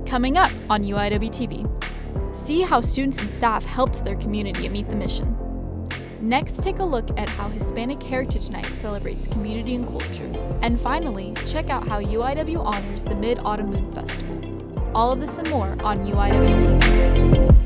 Coming up on UIWtv, see how students and staff helped their community at Meet the Mission. Next, take a look at how Hispanic Heritage Night celebrates community and culture. And finally, check out how UIW honors the Mid-Autumn Moon Festival. All of this and more on UIWtv.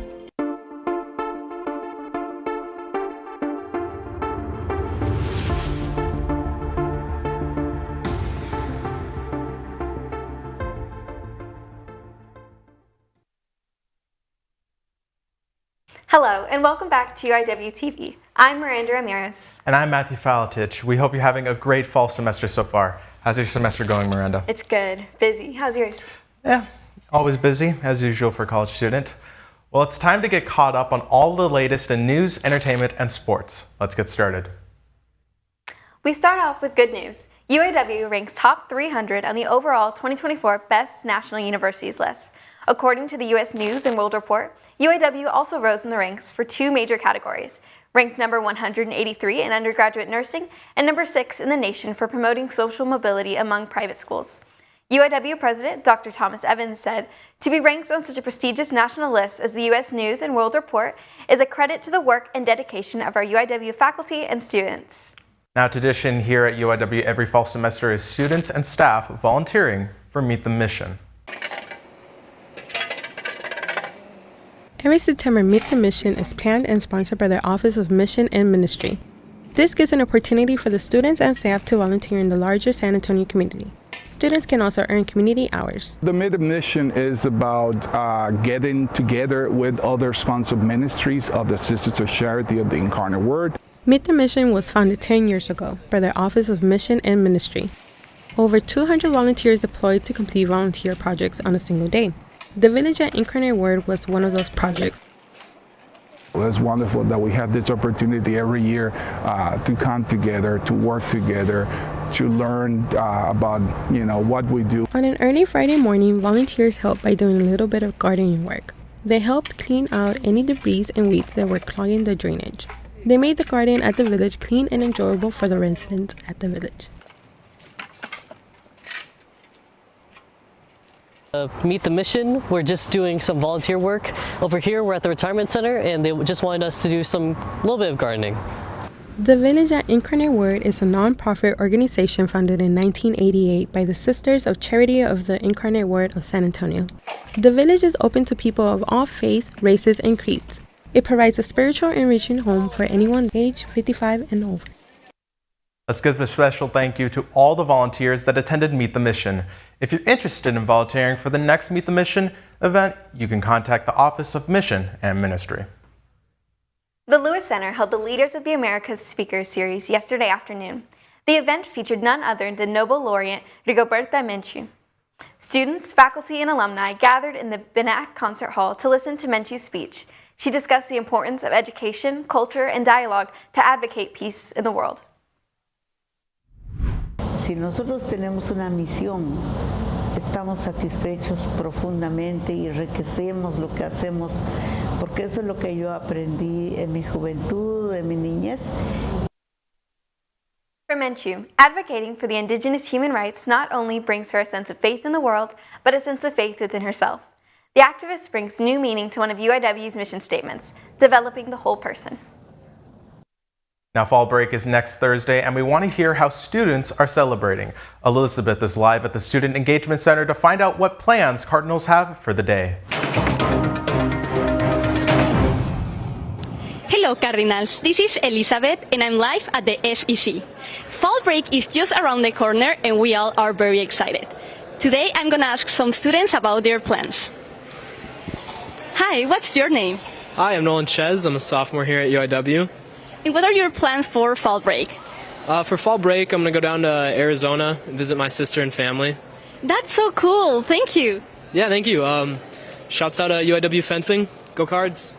Hello, and welcome back to UIWtv. I'm Miranda Ramirez. And I'm Matthew Falatich. We hope you're having a great fall semester so far. How's your semester going, Miranda? It's good. Busy. How's yours? Yeah, always busy, as usual for a college student. Well, it's time to get caught up on all the latest in news, entertainment, and sports. Let's get started. We start off with good news. UIW ranks top 300 on the overall 2024 Best National Universities list. According to the U.S. News and World Report, UIW also rose in the ranks for two major categories, ranked number 183 in undergraduate nursing and number 6 in the nation for promoting social mobility among private schools. UIW President Dr. Thomas Evans said, "To be ranked on such a prestigious national list as the U.S. News and World Report is a credit to the work and dedication of our UIW faculty and students." Now, tradition here at UIW every fall semester is students and staff volunteering for Meet the Mission. Every September, Meet the Mission is planned and sponsored by the Office of Mission and Ministry. This gives an opportunity for the students and staff to volunteer in the larger San Antonio community. Students can also earn community hours. The Meet the Mission is about getting together with other sponsored ministries of the Sisters of Charity of the Incarnate Word. Meet the Mission was founded 10 years ago by the Office of Mission and Ministry. Over 200 volunteers deployed to complete volunteer projects on a single day. The Village at Incarnate Word was one of those projects. Well, it's wonderful that we have this opportunity every year to come together, to work together, to learn about what we do. On an early Friday morning, volunteers helped by doing a little bit of gardening work. They helped clean out any debris and weeds that were clogging the drainage. They made the garden at the village clean and enjoyable for the residents at the village. Meet the Mission. We're just doing some volunteer work. Over here we're at the retirement center and they just wanted us to do a little bit of gardening. The Village at Incarnate Word is a non-profit organization founded in 1988 by the Sisters of Charity of the Incarnate Word of San Antonio. The village is open to people of all faith, races, and creeds. It provides a spiritual enriching home for anyone age 55 and over. Let's give a special thank you to all the volunteers that attended Meet the Mission. If you're interested in volunteering for the next Meet the Mission event, you can contact the Office of Mission and Ministry. The Lewis Center held the Leaders of the Americas Speaker Series yesterday afternoon. The event featured none other than Nobel laureate Rigoberta Menchú. Students, faculty, and alumni gathered in the Benak Concert Hall to listen to Menchú's speech. She discussed the importance of education, culture, and dialogue to advocate peace in the world. Si nosotros tenemos una misión, estamos satisfechos profundamente y enriquecemos lo que hacemos, porque eso es lo que yo aprendí en mi juventud, en mi niñez. For Menchú, advocating for the indigenous human rights not only brings her a sense of faith in the world, but a sense of faith within herself. The activist brings new meaning to one of UIW's mission statements, developing the whole person. Now, fall break is next Thursday, and we want to hear how students are celebrating. Elizabeth is live at the Student Engagement Center to find out what plans Cardinals have for the day. Hello, Cardinals. This is Elizabeth, and I'm live at the SEC. Fall break is just around the corner, and we all are very excited. Today, I'm going to ask some students about their plans. Hi, what's your name? Hi, I'm Nolan Ches. I'm a sophomore here at UIW. And what are your plans for fall break? For fall break, I'm going to go down to Arizona and visit my sister and family. That's so cool. Thank you. Yeah, thank you. Shouts out to UIW fencing. Go Cards.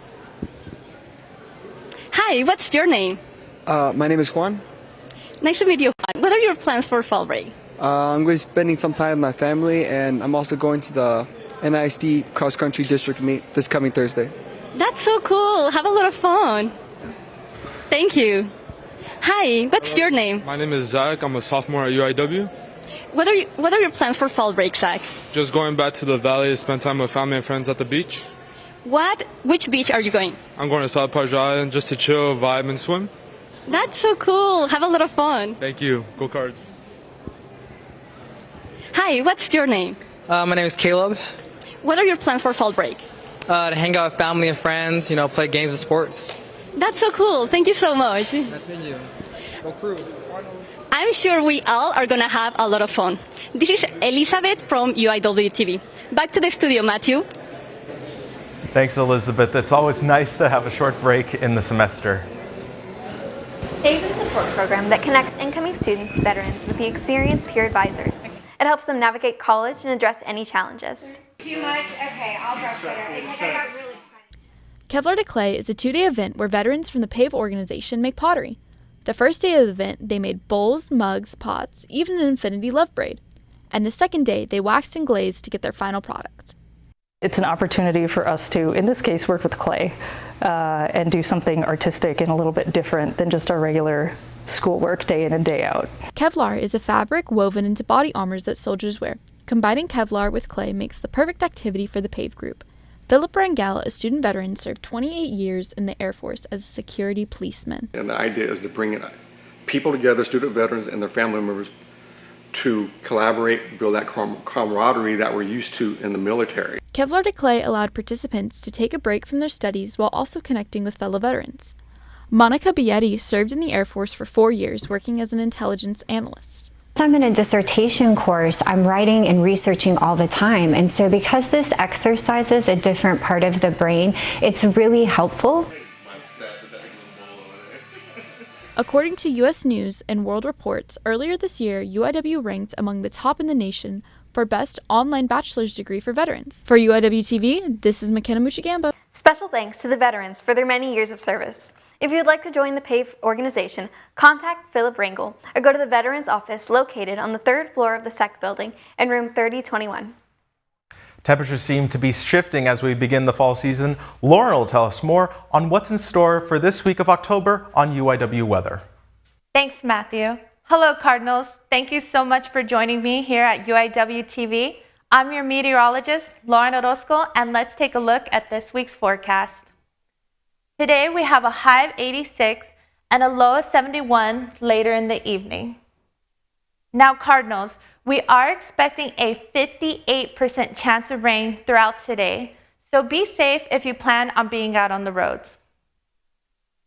Hi, what's your name? My name is Juan. Nice to meet you, Juan. What are your plans for fall break? I'm going to be spending some time with my family, and I'm also going to the NISD Cross Country District meet this coming Thursday. That's so cool. Have a lot of fun. Thank you. Hi, what's your name? My name is Zach. I'm a sophomore at UIW. What are your plans for fall break, Zach? Just going back to the valley to spend time with family and friends at the beach. Which beach are you going? I'm going to South Padre Island just to chill, vibe, and swim. That's so cool. Have a lot of fun. Thank you. Go Cards. Hi, what's your name? My name is Caleb. What are your plans for fall break? To hang out with family and friends, play games and sports. That's so cool. Thank you so much. Nice meeting you. Go Crew. I'm sure we all are going to have a lot of fun. This is Elizabeth from UIWtv. Back to the studio, Matthew. Thanks, Elizabeth. It's always nice to have a short break in the semester. PAVE is a support program that connects incoming students, veterans, with the experienced peer advisors. It helps them navigate college and address any challenges. Too much? Okay, I'll brush later. It's like I got really excited. Kevlar to Clay is a 2-day event where veterans from the PAVE organization make pottery. The first day of the event, they made bowls, mugs, pots, even an infinity love braid. And the second day, they waxed and glazed to get their final product. It's an opportunity for us to, in this case, work with clay and do something artistic and a little bit different than just our regular schoolwork day in and day out. Kevlar is a fabric woven into body armors that soldiers wear. Combining Kevlar with clay makes the perfect activity for the PAVE group. Philip Rangel, a student veteran, served 28 years in the Air Force as a security policeman. And the idea is to bring people together, student veterans and their family members, to collaborate, build that camaraderie that we're used to in the military. Kevlar to Clay allowed participants to take a break from their studies while also connecting with fellow veterans. Monica Bietti served in the Air Force for 4 years, working as an intelligence analyst. I'm in a dissertation course. I'm writing and researching all the time. And so because this exercises a different part of the brain, it's really helpful. According to U.S. News and World Reports, earlier this year, UIW ranked among the top in the nation for Best Online Bachelor's Degree for Veterans. For UIWtv, this is McKenna Muchigamba. Special thanks to the veterans for their many years of service. If you would like to join the PAVE organization, contact Philip Rangel or go to the Veterans Office located on the 3rd floor of the SEC building in room 3021. Temperatures seem to be shifting as we begin the fall season. Lauren will tell us more on what's in store for this week of October on UIW weather. Thanks, Matthew. Hello, Cardinals. Thank you so much for joining me here at UIWtv. I'm your meteorologist, Lauren Orozco, and let's take a look at this week's forecast. Today we have a high of 86 and a low of 71 later in the evening. Now, Cardinals, we are expecting a 58% chance of rain throughout today, so be safe if you plan on being out on the roads.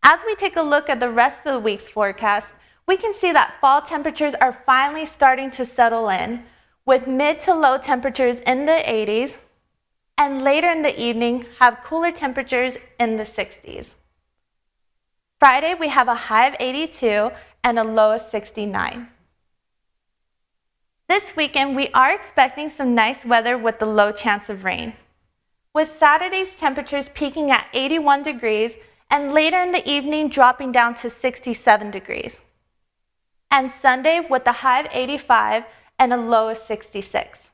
As we take a look at the rest of the week's forecast, we can see that fall temperatures are finally starting to settle in, with mid to low temperatures in the 80s, and later in the evening have cooler temperatures in the 60s. Friday, we have a high of 82 and a low of 69. This weekend, we are expecting some nice weather with the low chance of rain, with Saturday's temperatures peaking at 81 degrees and later in the evening dropping down to 67 degrees. And Sunday with a high of 85 and a low of 66.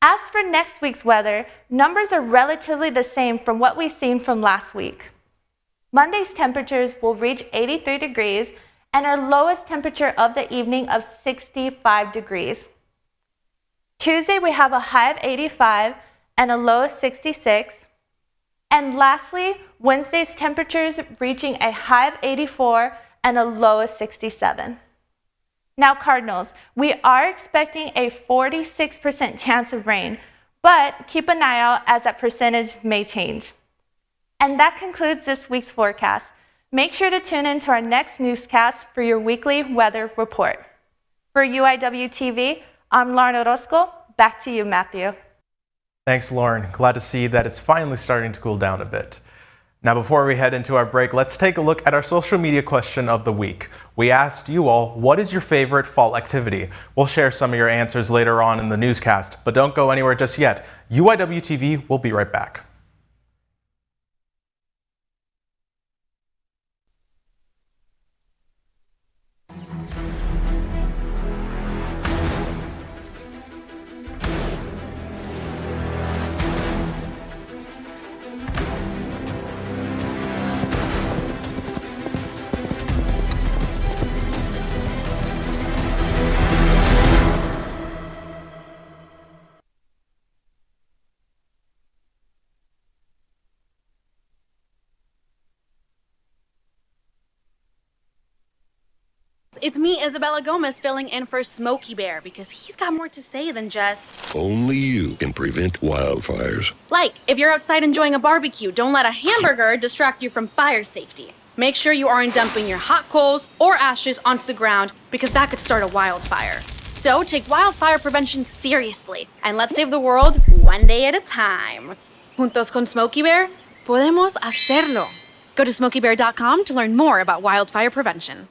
As for next week's weather, numbers are relatively the same from what we've seen from last week. Monday's temperatures will reach 83 degrees and our lowest temperature of the evening of 65 degrees. Tuesday, we have a high of 85 and a low of 66. And lastly, Wednesday's temperatures reaching a high of 84 and a low of 67. Now, Cardinals, we are expecting a 46% chance of rain, but keep an eye out as that percentage may change. And that concludes this week's forecast. Make sure to tune in to our next newscast for your weekly weather report. For UIWtv, I'm Lauren Orozco. Back to you, Matthew. Thanks, Lauren. Glad to see that it's finally starting to cool down a bit. Now, before we head into our break, let's take a look at our social media question of the week. We asked you all, what is your favorite fall activity? We'll share some of your answers later on in the newscast, but don't go anywhere just yet. UIWtv will be right back. it's me, Isabella Gomez, filling in for Smokey Bear because he's got more to say than just... Only you can prevent wildfires. Like, if you're outside enjoying a barbecue, don't let a hamburger distract you from fire safety. Make sure you aren't dumping your hot coals or ashes onto the ground because that could start a wildfire. So take wildfire prevention seriously and let's save the world one day at a time. Juntos con Smokey Bear, podemos hacerlo. Go to smokeybear.com to learn more about wildfire prevention.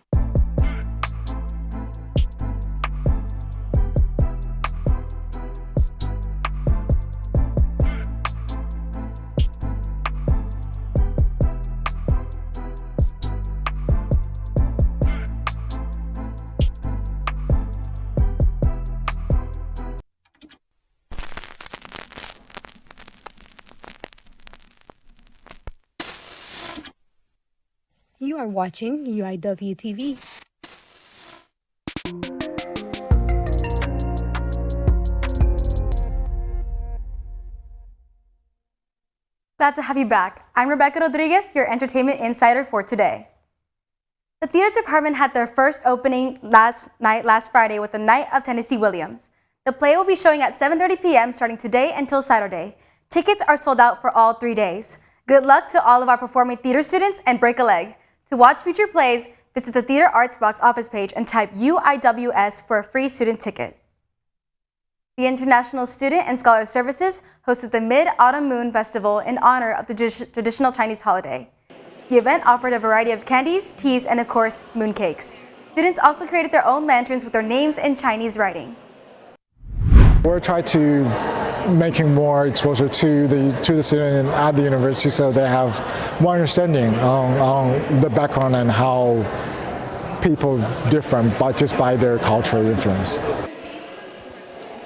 You are watching UIWtv. Glad to have you back. I'm Rebecca Rodriguez, your entertainment insider for today. The theater department had their first opening last Friday with the Night of Tennessee Williams. The play will be showing at 7:30 p.m. starting today until Saturday. Tickets are sold out for all 3 days. Good luck to all of our performing theater students and break a leg. To watch future plays, visit the Theater Arts Box office page and type UIWS for a free student ticket. The International Student and Scholar Services hosted the Mid-Autumn Moon Festival in honor of the traditional Chinese holiday. The event offered a variety of candies, teas, and of course, mooncakes. Students also created their own lanterns with their names in Chinese writing. We're trying to making more exposure to the student at the university so they have more understanding on the background and how people different just by their cultural influence.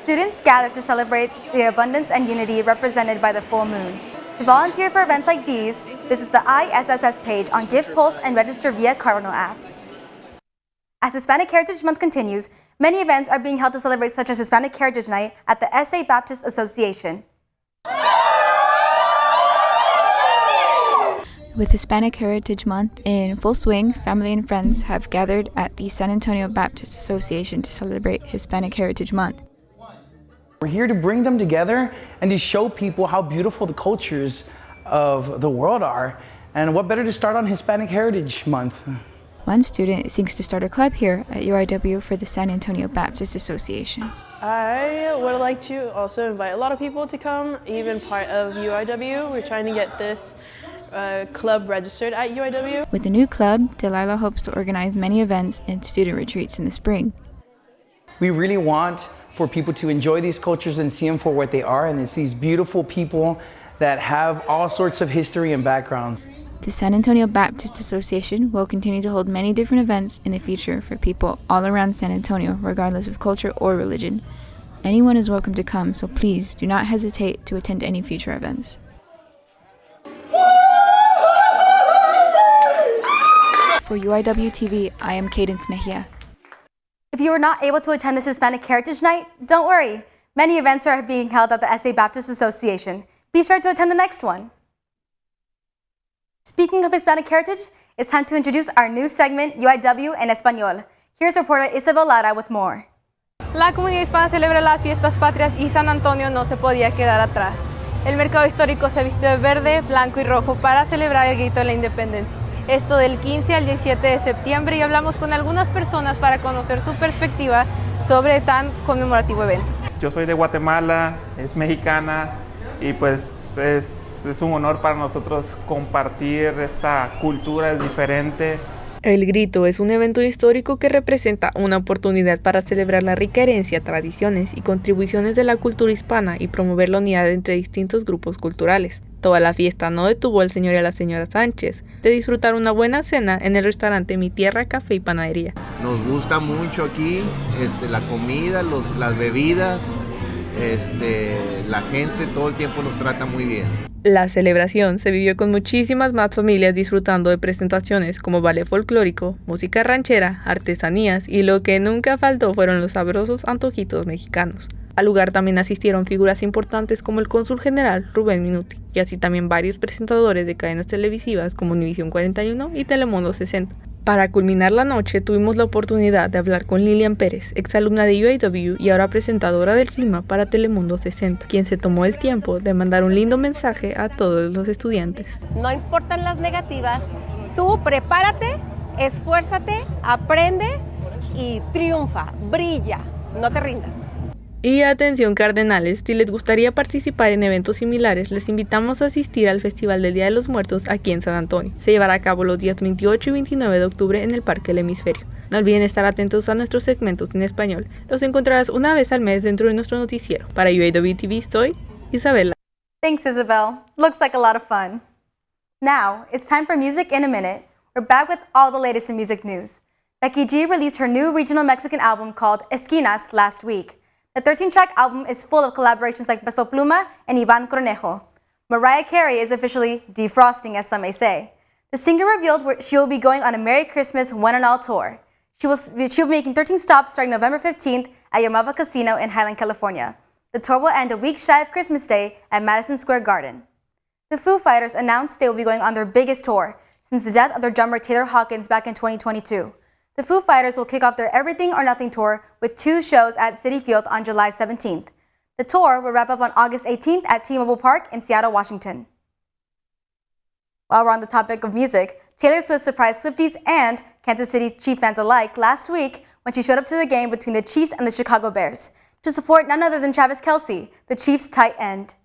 Students gathered to celebrate the abundance and unity represented by the full moon. To volunteer for events like these, visit the ISSS page on GivePulse and register via Cardinal apps. As Hispanic Heritage Month continues, many events are being held to celebrate, such as Hispanic Heritage Night at the SA Baptist Association. With Hispanic Heritage Month in full swing, family and friends have gathered at the San Antonio Baptist Association to celebrate Hispanic Heritage Month. We're here to bring them together and to show people how beautiful the cultures of the world are. And what better to start on Hispanic Heritage Month? One student seeks to start a club here at UIW for the San Antonio Baptist Association. I would like to also invite a lot of people to come, even part of UIW. We're trying to get this club registered at UIW. With the new club, Delilah hopes to organize many events and student retreats in the spring. We really want for people to enjoy these cultures and see them for what they are, and it's these beautiful people that have all sorts of history and backgrounds. The San Antonio Baptist Association will continue to hold many different events in the future for people all around San Antonio, regardless of culture or religion. Anyone is welcome to come, so please do not hesitate to attend any future events. For UIWtv, I am Cadence Mejia. If you were not able to attend this Hispanic Heritage Night, don't worry. Many events are being held at the SA Baptist Association. Be sure to attend the next one. Speaking of Hispanic heritage, it's time to introduce our new segment, UIW en Español. Here's reporter Isabel Lara with more. La comunidad hispana celebra las fiestas patrias y San Antonio no se podía quedar atrás. El mercado histórico se vistió de verde, blanco y rojo para celebrar el grito de la independencia. Esto del 15 al 17 de septiembre y hablamos con algunas personas para conocer su perspectiva sobre tan conmemorativo evento. Yo soy de Guatemala, es mexicana y pues es un honor para nosotros compartir esta cultura, es diferente. El grito es un evento histórico que representa una oportunidad para celebrar la rica herencia, tradiciones y contribuciones de la cultura hispana y promover la unidad entre distintos grupos culturales. Toda la fiesta no detuvo al señor y a la señora Sánchez de disfrutar una buena cena en el restaurante Mi Tierra Café y Panadería. Nos gusta mucho aquí la comida, las bebidas, la gente todo el tiempo nos trata muy bien. La celebración se vivió con muchísimas más familias disfrutando de presentaciones como ballet folclórico, música ranchera, artesanías y lo que nunca faltó fueron los sabrosos antojitos mexicanos. Al lugar también asistieron figuras importantes como el cónsul general Rubén Minuti y así también varios presentadores de cadenas televisivas como Univisión 41 y Telemundo 60. Para culminar la noche, tuvimos la oportunidad de hablar con Lilian Pérez, exalumna de UIW y ahora presentadora del clima para Telemundo 60, quien se tomó el tiempo de mandar un lindo mensaje a todos los estudiantes. No importan las negativas, tú prepárate, esfuérzate, aprende y triunfa, brilla, no te rindas. Y atención cardenales, si les gustaría participar en eventos similares, les invitamos a asistir al Festival del Día de los Muertos aquí en San Antonio. Se llevará a cabo los días 28 y 29 de octubre en el Parque del Hemisferio. No olviden estar atentos a nuestros segmentos en español. Los encontrarás una vez al mes dentro de nuestro noticiero. Para UIWtv soy Isabela. Thanks, Isabel. Looks like a lot of fun. Now, it's time for Music in a Minute. We're back with all the latest in music news. Becky G released her new regional Mexican album called Esquinas last week. The 13-track album is full of collaborations like Peso Pluma and Iván Cornejo. Mariah Carey is officially defrosting, as some may say. The singer revealed she will be going on a Merry Christmas One and All tour. She'll be making 13 stops starting November 15th at Yamava Casino in Highland, California. The tour will end a week shy of Christmas Day at Madison Square Garden. The Foo Fighters announced they will be going on their biggest tour since the death of their drummer Taylor Hawkins back in 2022. The Foo Fighters will kick off their Everything or Nothing tour with 2 shows at Citi Field on July 17th. The tour will wrap up on August 18th at T-Mobile Park in Seattle, Washington. While we're on the topic of music, Taylor Swift surprised Swifties and Kansas City Chiefs fans alike last week when she showed up to the game between the Chiefs and the Chicago Bears to support none other than Travis Kelce, the Chiefs' tight end.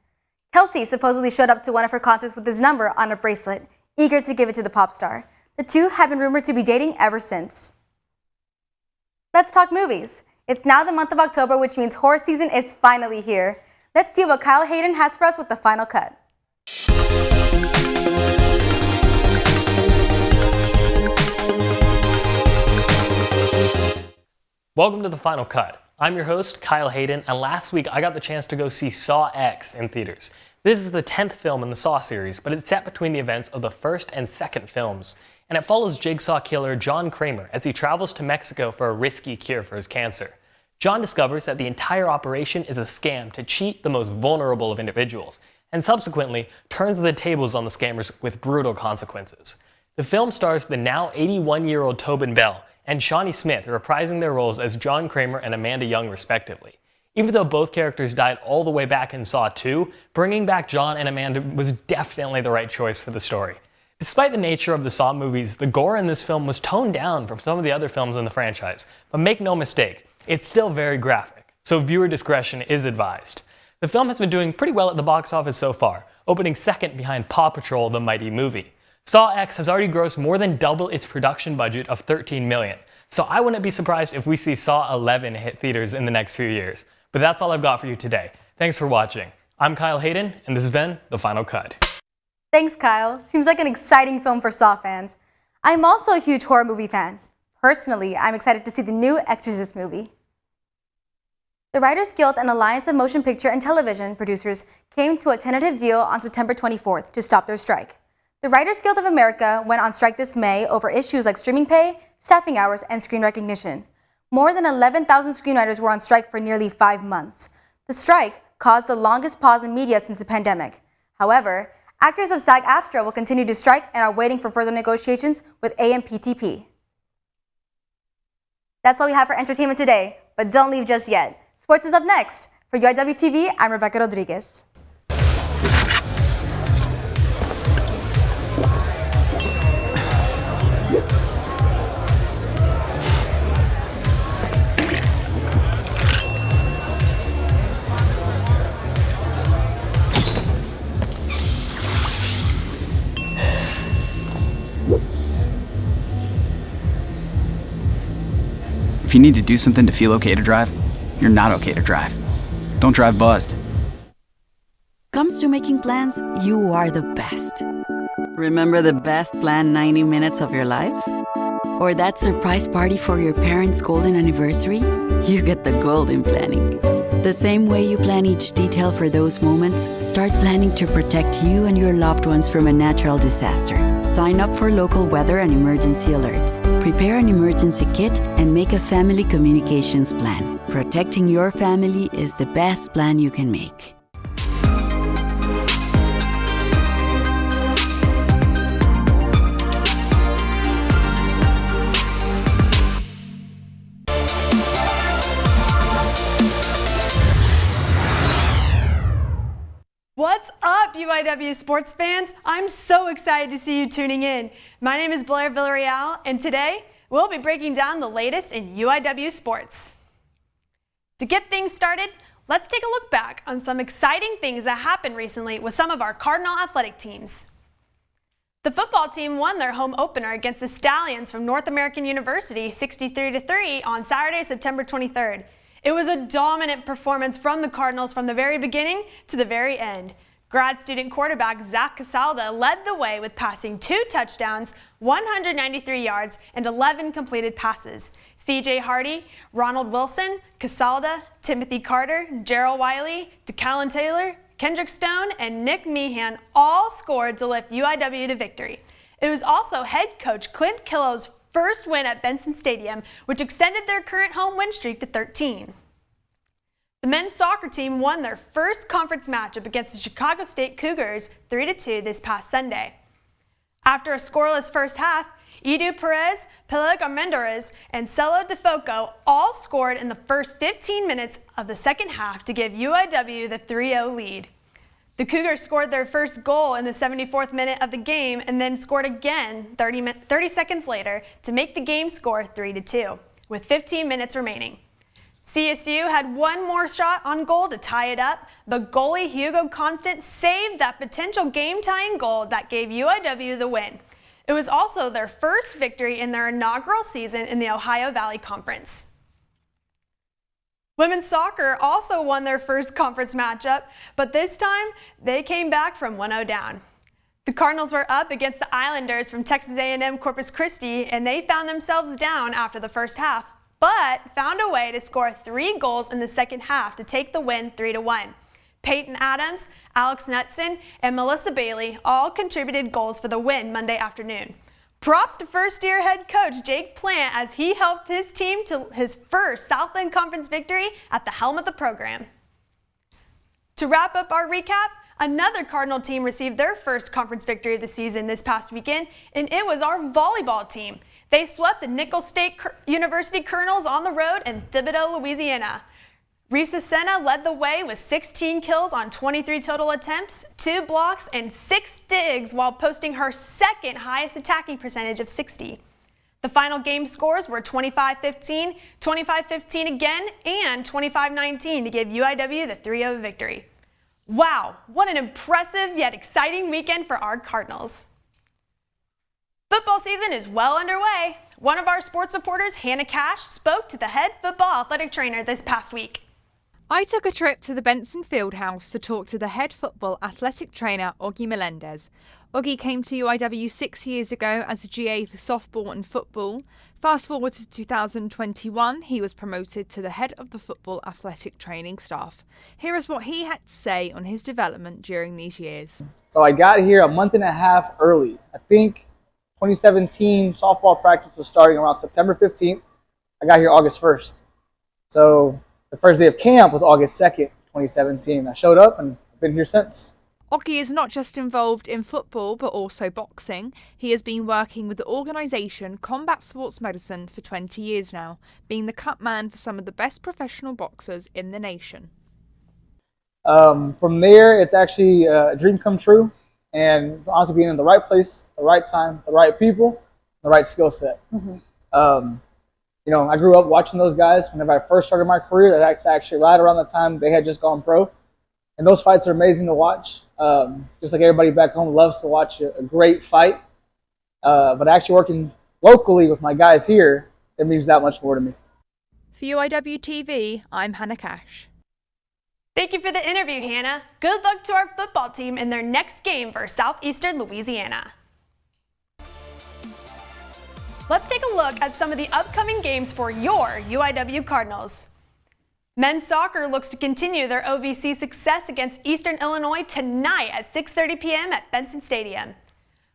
Kelce supposedly showed up to one of her concerts with his number on a bracelet, eager to give it to the pop star. The two have been rumored to be dating ever since. Let's talk movies. It's now the month of October, which means horror season is finally here. Let's see what Kyle Hayden has for us with the final cut. Welcome to the final cut. I'm your host, Kyle Hayden, and last week I got the chance to go see Saw X in theaters. This is the 10th film in the Saw series, but it's set between the events of the first and second films. And it follows Jigsaw killer John Kramer as he travels to Mexico for a risky cure for his cancer. John discovers that the entire operation is a scam to cheat the most vulnerable of individuals, and subsequently turns the tables on the scammers with brutal consequences. The film stars the now 81-year-old Tobin Bell and Shawnee Smith reprising their roles as John Kramer and Amanda Young respectively. Even though both characters died all the way back in Saw 2, bringing back John and Amanda was definitely the right choice for the story. Despite the nature of the Saw movies, the gore in this film was toned down from some of the other films in the franchise. But make no mistake, it's still very graphic, so viewer discretion is advised. The film has been doing pretty well at the box office so far, opening second behind Paw Patrol: The Mighty Movie. Saw X has already grossed more than double its production budget of $13 million, so I wouldn't be surprised if we see Saw 11 hit theaters in the next few years. But that's all I've got for you today. Thanks for watching. I'm Kyle Hayden, and this has been The Final Cut. Thanks, Kyle. Seems like an exciting film for Saw fans. I'm also a huge horror movie fan. Personally, I'm excited to see the new Exorcist movie. The Writers Guild and Alliance of Motion Picture and Television Producers came to a tentative deal on September 24th to stop their strike. The Writers Guild of America went on strike this May over issues like streaming pay, staffing hours, and screen recognition. More than 11,000 screenwriters were on strike for nearly 5 months. The strike caused the longest pause in media since the pandemic. However, actors of SAG-AFTRA will continue to strike and are waiting for further negotiations with AMPTP. That's all we have for entertainment today, but don't leave just yet. Sports is up next. For UIWtv, I'm Rebecca Rodriguez. If you need to do something to feel okay to drive, you're not okay to drive. Don't drive buzzed. Comes to making plans, you are the best. Remember the best planned 90 minutes of your life? Or that surprise party for your parents' golden anniversary? You get the golden planning. The same way you plan each detail for those moments, start planning to protect you and your loved ones from a natural disaster. Sign up for local weather and emergency alerts. Prepare an emergency kit and make a family communications plan. Protecting your family is the best plan you can make. What's up, UIW sports fans? I'm so excited to see you tuning in. My name is Blair Villarreal, and today we'll be breaking down the latest in UIW sports. To get things started, let's take a look back on some exciting things that happened recently with some of our Cardinal athletic teams. The football team won their home opener against the Stallions from North American University 63-3 on Saturday, September 23rd. It was a dominant performance from the Cardinals from the very beginning to the very end. Grad student quarterback Zach Casalda led the way with passing 2 touchdowns, 193 yards, and 11 completed passes. CJ Hardy, Ronald Wilson, Casalda, Timothy Carter, Gerald Wiley, DeCallan Taylor, Kendrick Stone, and Nick Meehan all scored to lift UIW to victory. It was also head coach Clint Killo's first win at Benson Stadium, which extended their current home win streak to 13. The men's soccer team won their first conference matchup against the Chicago State Cougars 3-2 this past Sunday. After a scoreless first half, Edu Perez, Peleg Armendariz, and Celo DeFoco all scored in the first 15 minutes of the second half to give UIW the 3-0 lead. The Cougars scored their first goal in the 74th minute of the game and then scored again 30 seconds later to make the game score 3-2, with 15 minutes remaining. CSU had one more shot on goal to tie it up, but goalie Hugo Constant saved that potential game-tying goal that gave UIW the win. It was also their first victory in their inaugural season in the Ohio Valley Conference. Women's soccer also won their first conference matchup, but this time they came back from 1-0 down. The Cardinals were up against the Islanders from Texas A&M Corpus Christi, and they found themselves down after the first half, but found a way to score 3 goals in the second half to take the win 3-1. Peyton Adams, Alex Knutson, and Melissa Bailey all contributed goals for the win Monday afternoon. Props to first-year head coach Jake Plant as he helped his team to his first Southland Conference victory at the helm of the program. To wrap up our recap, another Cardinal team received their first conference victory of the season this past weekend, and it was our volleyball team. They swept the Nicholls State University Colonels on the road in Thibodaux, Louisiana. Risa Senna led the way with 16 kills on 23 total attempts, 2 blocks, and 6 digs while posting her second highest attacking percentage of 60. The final game scores were 25-15, 25-15 again, and 25-19 to give UIW the 3-0 victory. Wow, what an impressive yet exciting weekend for our Cardinals. Football season is well underway. One of our sports reporters, Hannah Cash, spoke to the head football athletic trainer this past week. I took a trip to the Benson Fieldhouse to talk to the head football athletic trainer, Oggy Melendez. Oggy came to UIW 6 years ago as a GA for softball and football. Fast forward to 2021, he was promoted to the head of the football athletic training staff. Here is what he had to say on his development during these years. So I got here a month and a half early. I think 2017 softball practice was starting around September 15th. I got here August 1st. So the first day of camp was August 2nd, 2017. I showed up and I've been here since. Oggy is not just involved in football but also boxing. He has been working with the organisation Combat Sports Medicine for 20 years now, being the cut man for some of the best professional boxers in the nation. From there, it's actually a dream come true, and honestly being in the right place, the right time, the right people, the right skill set. You know, I grew up watching those guys whenever I first started my career. That's actually right around the time they had just gone pro. And those fights are amazing to watch. Just like everybody back home loves to watch a great fight. But actually working locally with my guys here, it means that much more to me. For UIWtv, I'm Hannah Cash. Thank you for the interview, Hannah. Good luck to our football team in their next game versus Southeastern Louisiana. Let's take a look at some of the upcoming games for your UIW Cardinals. Men's soccer looks to continue their OVC success against Eastern Illinois tonight at 6:30 p.m. at Benson Stadium.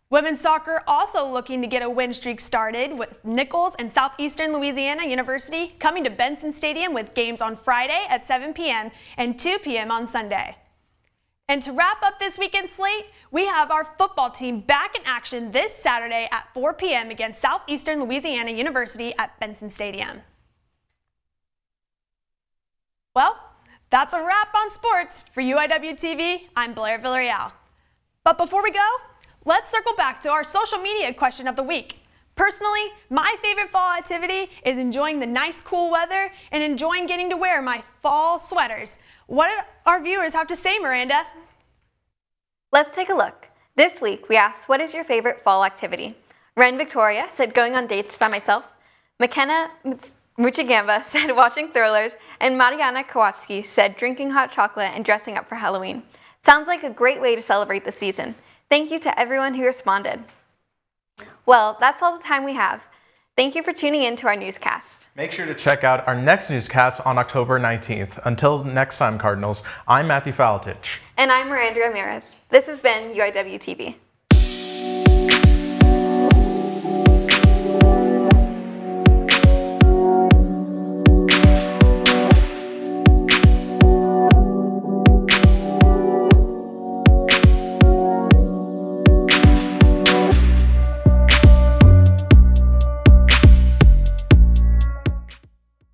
Women's soccer also looking to get a win streak started with Nicholls and Southeastern Louisiana University coming to Benson Stadium with games on Friday at 7 p.m. and 2 p.m. on Sunday. And to wrap up this weekend slate, we have our football team back in action this Saturday at 4 p.m. against Southeastern Louisiana University at Benson Stadium. Well, That's a wrap on sports. For UIWtv, I'm Blair Villarreal. But before we go, let's circle back to our social media question of the week. Personally, my favorite fall activity is enjoying the nice cool weather and enjoying getting to wear my fall sweaters. What did our viewers have to say, Miranda? Let's take a look. This week, we asked, what is your favorite fall activity? Ren Victoria said going on dates by myself. McKenna Muchigamba said watching thrillers. And Mariana Kowalski said drinking hot chocolate and dressing up for Halloween. Sounds like a great way to celebrate the season. Thank you to everyone who responded. Well, that's all the time we have. Thank you for tuning in to our newscast. Make sure to check out our next newscast on October 19th. Until next time, Cardinals, I'm Matthew Faletich. And I'm Miranda Ramirez. This has been UIWtv.